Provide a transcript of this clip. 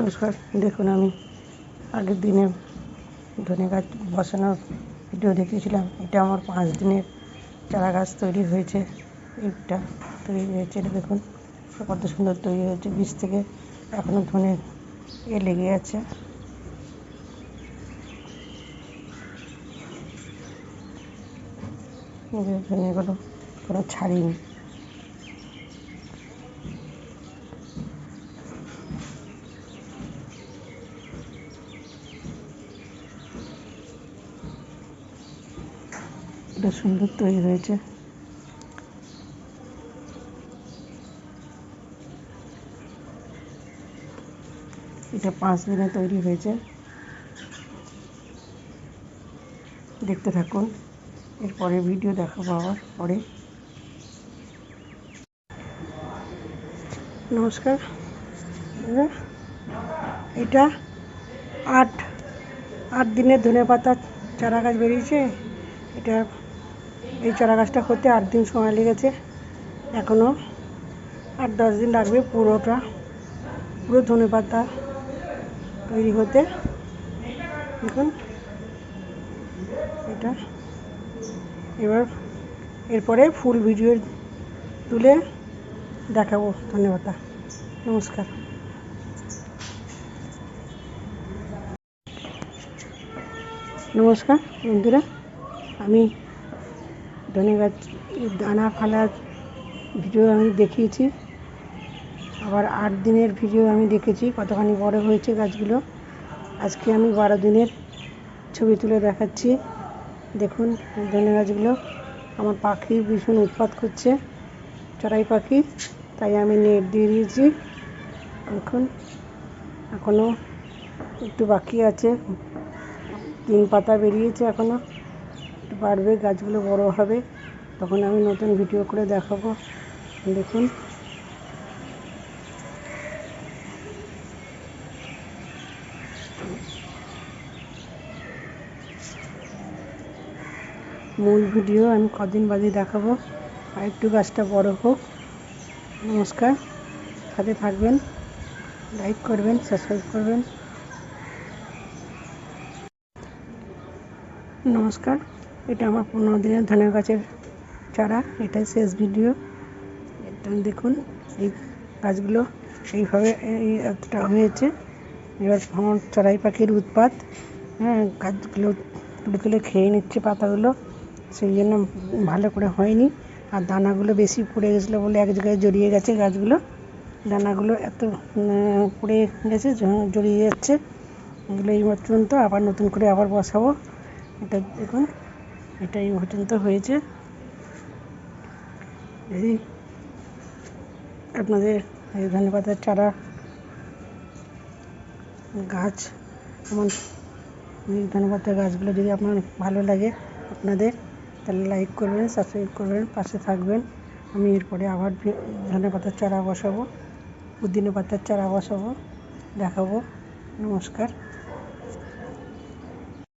নমস্কার। দেখুন, আমি আগের দিনে ধনে গাছ বসানোর ভিডিও দেখিয়েছিলাম। এটা আমার 5 দিনের চারা গাছ তৈরি হয়েছে। এটা তৈরি হয়েছে, এটা দেখুন কত সুন্দর তৈরি হয়েছে। বীজ থেকে এখনও ধনে লেগে আছে। ধনেগুলো কোনো ছাড়িনি। এটা সুন্দর তৈরি হয়েছে। এটা 5 দিনে তৈরি হয়েছে। দেখতে থাকুন, এরপরে ভিডিও দেখাবো আবার পরে। নমস্কার। এটা 8 দিনের ধনে পাতা চারা গাছ বেরিয়েছে। এটা এই চারা গাছটা করতে 8 দিন সময় লেগেছে। এখনও 8-10 দিন লাগবে পুরো ধনে পাতা তৈরি হতে। দেখুন এটা এরপরে ফুল ভিডিও তুলে দেখাবো। ধন্যবাদ, নমস্কার। নমস্কার বন্ধুরা, আমি ধনে গাছ দানা ফালার ভিডিও আমি দেখিয়েছি, আবার 8 দিনের ভিডিও আমি দেখেছি কতখানি বড় হয়েছে গাছগুলো। আজকে আমি 12 দিনের ছবি তুলে দেখাচ্ছি। দেখুন ধনে গাছগুলো। আমার পাখি ভীষণ উৎপাত করছে, চড়াই পাখি, তাই আমি নেট দিয়ে দিয়েছি। দেখুন এখনও একটু বাকি আছে, 3 পাতা বেরিয়েছে, এখনও একটু বাড়বে, গাছগুলো বড় হবে, তখন আমি নতুন ভিডিও করে দেখাবো। দেখুন মূল ভিডিও আমি কদিন বাদে দেখাবো। আর একটু গাছটা বড় হোক। নমস্কার, সাথে থাকবেন, লাইক করবেন, সাবস্ক্রাইব করবেন। নমস্কার, এটা আমার 15 দিনের ধনে গাছের চারা। এটাই শেষ ভিডিও। এটা দেখুন, এই গাছগুলো এইভাবে এতটা হয়েছে। এবার আমার চড়াই পাখির উৎপাত, গাছগুলো তুলে তুলে খেয়ে নিচ্ছে পাতাগুলো, সেই জন্য ভালো করে হয়নি। আর দানাগুলো বেশি পড়ে গেছিলো বলে এক জায়গায় জড়িয়ে গেছে গাছগুলো। দানাগুলো এত পড়ে গেছে, জড়িয়ে যাচ্ছে। এগুলো এই পর্যন্ত, আবার নতুন করে আবার বসাবো। এটা দেখুন, এটা এই পর্যন্ত হয়েছে। যদি আপনাদের এই ধনেপাতার চারা গাছ, আমার এই ধনেপাতার গাছগুলো যদি আপনার ভালো লাগে আপনাদের, তাহলে লাইক করবেন, সাবস্ক্রাইব করবেন, পাশে থাকবেন। আমি এরপরে আবার ধনেপাতার চারা বসাবো, পুদিনা পাতার চারা বসাবো, দেখাবো। নমস্কার।